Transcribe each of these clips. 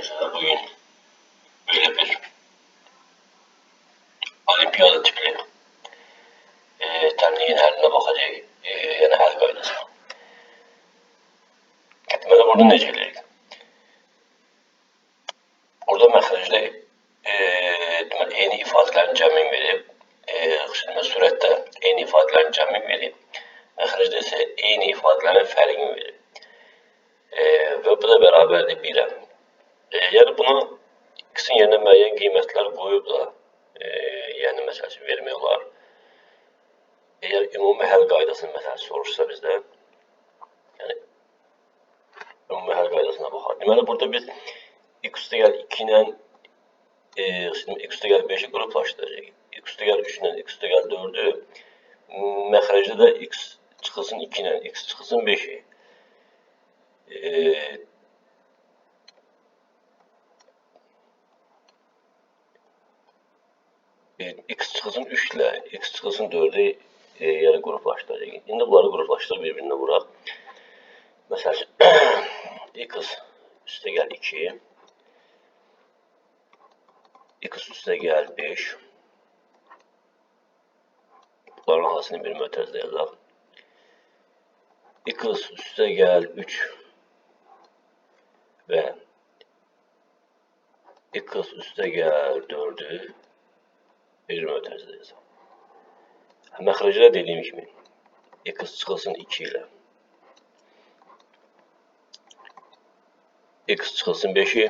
Arkadaşlar bugün böyle bir olimpiyada tipli terliğin haline bakacağız. Yani hal qaydası. Deməli burada necə eləyirik? Burada məxrəcdə deməli eyni ifadələrin cəmini verib, sürətdə eyni ifadələrin cəmini verib, məxrəcdə isə eyni ifadələrin fərqini verib. Və bu da bərabərdir 1-ə. Yəni buna x-in yerinə müəyyən qiymətlər qoyub da, yəni məsəl üçün vermək olar. Eğer ümumi həll qaydasını məsələn soruşsa bizdən, yəni ümumi həll qaydasına baxar. Deməli burada biz x üstə gəl 2 ilə x üstə gəl 5-i qruplaşdıracağıq. X üstə gəl 3 ilə x üstə gəl 4-ü məxrəcdə də x çıxılsın 2 ilə x çıxılsın 5-i. X çıxılsın 3 ilə x çıxılsın 4-ü yəni qruplaşdıracaq. İndi bunları qruplaşdırıb bir-birinə vuraq. Məsəl üçün x üstə gəl 2, x üstə gəl 5. Bunların hamısını bir mötərizədə yazaq. X üstə gəl 3 və x üstə gəl 4-ü bir mötərizədə yazaq. Məxrəcdə dediyim kimi x çıxılsın 2 ilə x çıxılsın 5-i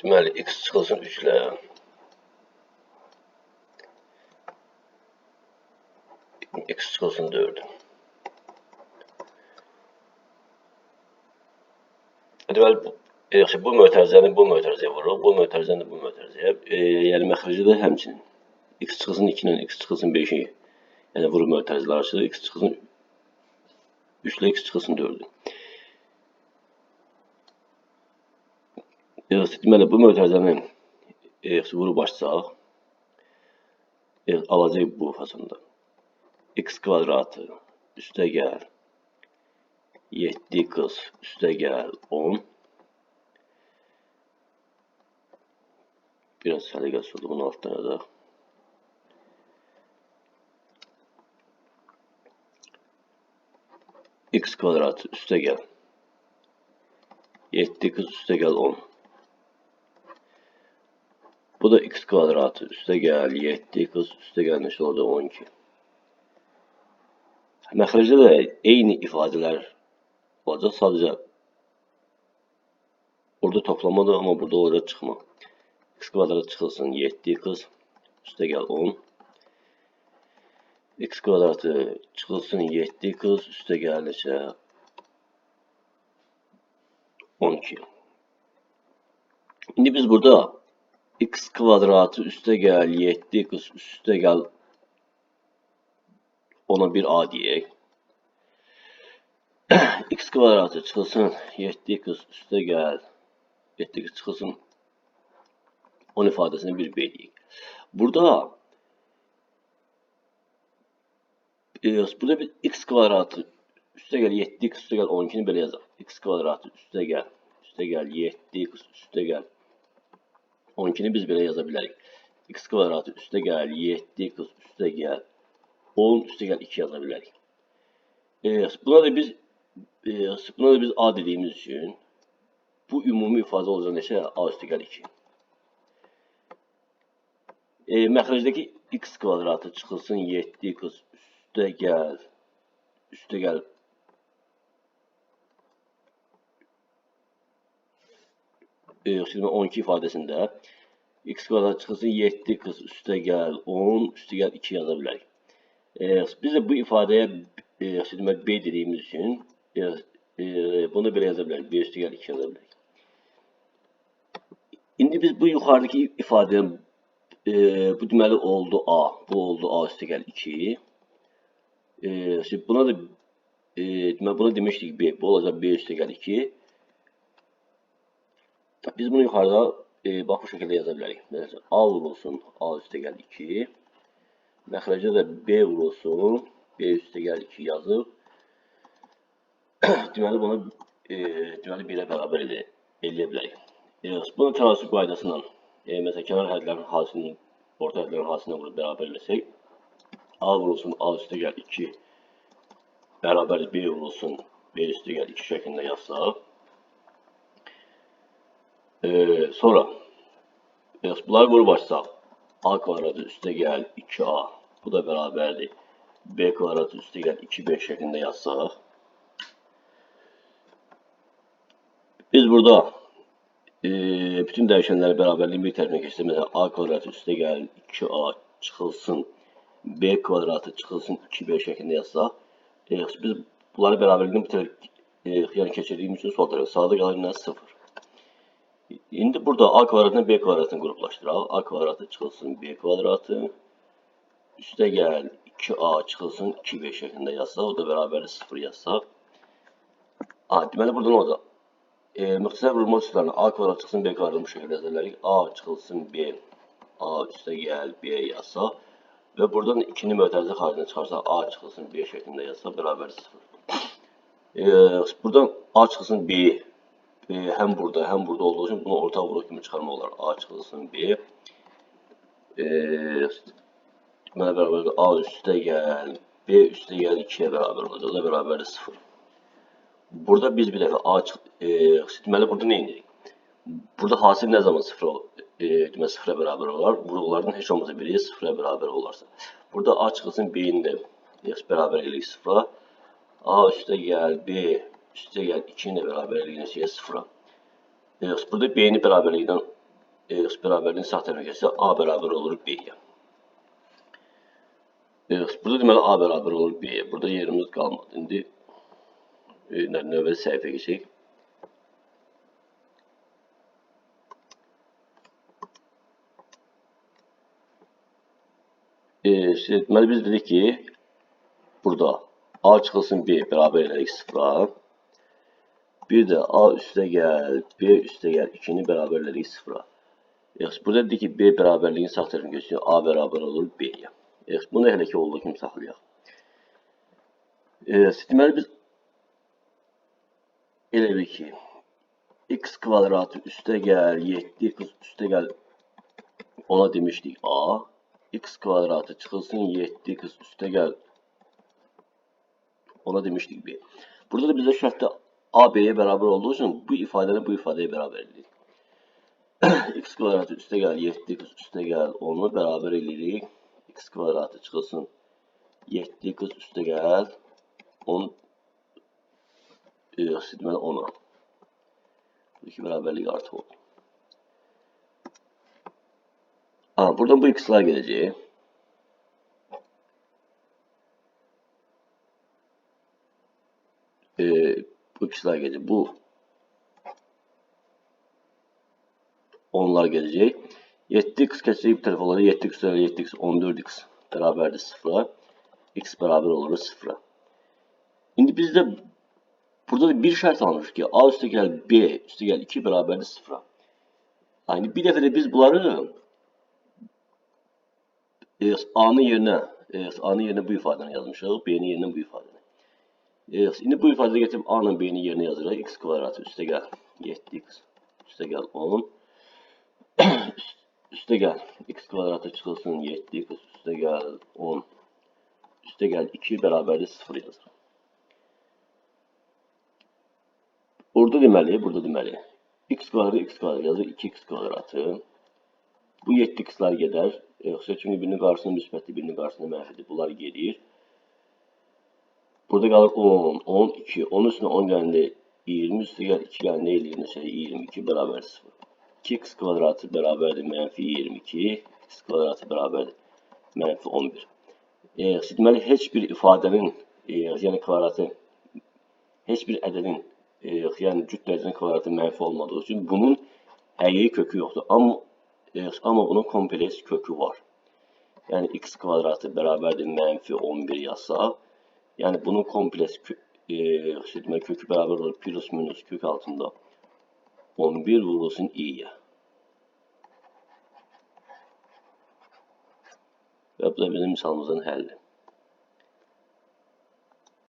deməli x çıxılsın 3 ilə x çıxılsın 4. Deməli bu mötərizəni bu mötərizəyə vururuq, bu mötərizəni bu mötərizəyə. Yəni məxrəcdə həmçinin x çıxılsın 2 ilə x çıxılsın 5-i yəni vurub mötərizələr arasında x çıxılsın 3 ilə x çıxılsın 4-ü. Deməli bu mötərizəni vurub açsaq, alacaq bu fasonda. X kvadratı üstə gəl 7x üstə gəl 10. Biraz səliqəsiz oldu, bunu altdan yazaq. X kvadratı üstə gəl 7x üstə gəl 10. Bu da x kvadratı üstə gəl 7x üstə gəl neçə olacaq 12. Məxrəcdə də eyni ifadələr olacaq, sadəcə orada toplamadır, amma burada olacaq çıxma. X kvadrat çıxılsın 7x üstə gəl 10. X kvadratı çıxılsın 7x üstə gəl neçə 12. İndi biz burada x kvadratı üstə gəl 7x üstə gəl ona bir a deyək. X kvadratı çıxılsın 7x üstə gəl 7x çıxılsın 10 ifadəsini bir b deyək. Burada bir x kvadratı üstə gəl 7x üstə gəl 12-ni belə yazaq. X kvadratı üstə gəl 7x üstə gəl 12-ni biz belə yaza bilərik. X kvadratı üstə gəl 7x üstə gəl 10 üstə gəl 2 yaza bilərik. Buna da biz a dediyimiz üçün bu ümumi ifadə olacaq neçə? A üstə gəl 2. Məxrəcdəki x kvadratı çıxılsın 7x üstə gəl 12 ifadəsində x kvadrat çıxılsın 7x üstə gəl 10 üstə gəl 2 yaza bilərik. Biz də bu ifadəyə b dediyimiz üçün bunu belə yaza bilərik. B üstə gəl 2 yaza bilərik. İndi biz bu yuxarıdakı ifadəyə bu deməli oldu a. Bu oldu a üstə gəl 2. Buna da buna demişdik b. Bu olacaq b üstə gəl 2. Biz bunu yuxarıda bax bu şəkildə yaza bilərik. Məsələn, a vurulsun a üstə gəl 2. Məxrəcdə də b vurulsun b üstə gəl 2 yazıb. Deməli bunu deməli 1-ə bərabər eləyə bilərik. Bunun tənasüb qaydasından məsələn kənar hədlərin hasilini orta hədlərin hasilinə vurub bərabər eləsək, A vurulsun A üstə gəl 2 bərabər B vurulsun B üstə gəl 2 şəklində yazsaq, sonra bunları vurub açsaq, A kvadratı üstə gəl 2A, bu da bərabərdir B kvadratı üstə gəl 2B şəklində yazsaq, biz burada bütün dəyişənləri bərabərliyin bir tərəfinə keçsək, məsələn, A kvadratı üstə gəl 2A çıxılsın B kvadratı çıxılsın 2B şəklində yazsaq, biz bunları bərabərliyin bir tərəfinə keçirdiyimiz üçün sol tərəfə sağda qalır nə 0. İndi burada A kvadratını B kvadratını qruplaşdıraq. A kvadratı çıxılsın B kvadratı üstə gəl 2A çıxılsın 2B şəklində yazsaq, o da bərabərli 0 yazsaq. Deməli burada nə olacaq? Müxtəsər vurulma üsullarına A kvadrat çıxsın B kvadratını bu şəkildə yazırlar. A çıxılsın B, A üstə gəl B yazsaq və buradan 2-ni mötərizə xaricinə çıxarsaq A çıxılsın B şəklində yazsaq bərabər 0. Buradan A çıxılsın B, həm burada olduğu üçün bunu ortaq vuruq kimi çıxarmaq olar. A çıxılsın B, deməli bərabərdir A üstə gəl B üstə gəl 2-yə bərabər olacaq. O da bərabərdir 0. Burada biz bir dəfə A deməli burada nə edirik? Burada hasil nə zaman 0'a bərabər olar? Vuruqlardan heç olmasa biri 0'a bərabər olarsa. Burada A çıxılsın B-ni də bərabər eləyirik 0'a. A üstə gəl B üstə gəl 2-ni də bərabər eləyirik 0'a. Burada B-ni bərabərliyin sağ tərəfinə keçsə A bərabər olur B-yə. Burada deməli A bərabər olur B-yə. Burada yerimiz qalmadı. İndi növbəti səhifəyə keçək. Deməli biz dedik ki, burada A çıxılsın B bərabər elədik 0'a. Bir də A üstə gəl B üstə gəl 2-ni bərabər elədik 0'a. Burada dedik ki, B bərabərliyin sağ tərəfinə keçsin, A bərabər olur B-yə. Bunu hələ ki olduğu kimi saxlayaq. Deməli biz elə bir ki, x kvadratı üstə gəl 7x üstə gəl ona demişdik A. X kvadratı çıxılsın 7x üstə gəl ona demişdik B. Burada da bizə şərtdə A B'yə bərabər olduğu üçün bu ifadəni bu ifadəyə bərabər edirik. X kvadratı üstə gəl 7x üstə gəl onu bərabər edirik. X kvadratı çıxılsın 7x üstə gəl 10 deməli 10'a. Buradakı bərabərlik artıq oldu. Buradan bu x'lar gələcək. Bu x'lar gələcək. Bu 10'lar gələcək. 7x keçəcək bir tərəf olaraq 7x üzrə 7x 14x bərabərdir 0'a. X bərabər olur 0'a. İndi bizdə burada da bir şərt almışıq ki, A üstə gəl B üstə gəl 2 bərabərdir 0'a. Yəni bir dəfə də biz bunları A'nın yerinə bu ifadəni yazmışıq, B'nin yerinə bu ifadəni. İndi bu ifadəni gətirib A ilə B'nin yerinə yazırıq. X kvadratı üstə gəl 7x üstə gəl 10. Üstə gəl x kvadratı çıxılsın 7x üstə gəl 10 üstə gəl 2 bərabərdir 0 yazırıq. Burada deməli, x kvadratı yazır, 2x kvadratı. Bu 7x'lar gedər. Çünki birinin qarşısında müsbətdir, birinin qarşısında mənfidir. Bunlar gedir. Burada qalır 10, 12, 10 üstünə 10 gələndə 20 üstə gəl 2 gələndə eləyir, 22 bərabər 0. 2x kvadratı bərabərdir mənfi 22, x kvadratı bərabərdir mənfi 11. Deməli, heç bir ifadənin, yəni kvadratı, heç bir ədədin yəni cüt dərəcənin kvadratı mənfi olmadığı üçün bunun həqiqi kökü yoxdur. Amma bunun kompleks kökü var. Yəni x kvadratı bərabərdir mənfi 11 yazsaq, yəni bunun kompleks kökü bərabər olur plus minus kök altında 11 vurulsun i'yə. Və bu da bizim misalımızın həlli.